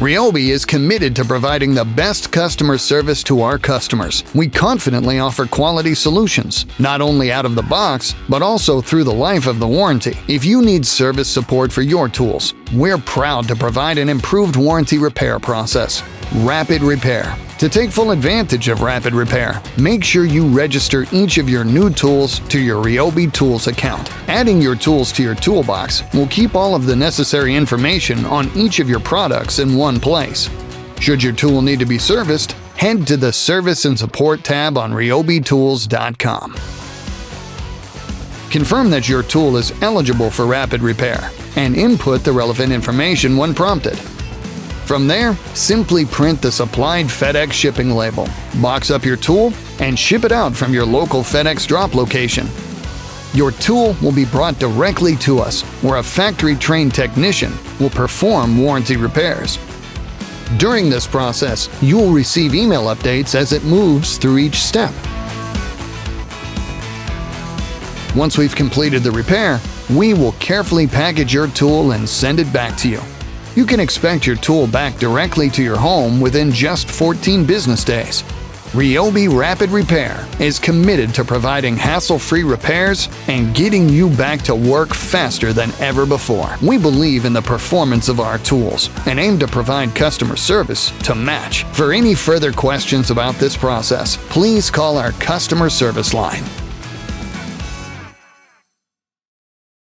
RYOBI is committed to providing the best customer service to our customers. We confidently offer quality solutions, not only out of the box, but also through the life of the warranty. If you need service support for your tools, we're proud to provide an improved warranty repair process. Rapid Repair. To take full advantage of Rapid Repair, make sure you register each of your new tools to your RYOBI Tools account. Adding your tools to your toolbox will keep all of the necessary information on each of your products in one place. Should your tool need to be serviced, head to the Service and Support tab on RYOBITools.com. Confirm that your tool is eligible for Rapid Repair and input the relevant information when prompted. From there, simply print the supplied FedEx shipping label, box up your tool, and ship it out from your local FedEx drop location. Your tool will be brought directly to us, where a factory-trained technician will perform warranty repairs. During this process, you will receive email updates as it moves through each step. Once we've completed the repair, we will carefully package your tool and send it back to you. You can expect your tool back directly to your home within just 14 business days. RYOBI Rapid Repair is committed to providing hassle-free repairs and getting you back to work faster than ever before. We believe in the performance of our tools and aim to provide customer service to match. For any further questions about this process, please call our customer service line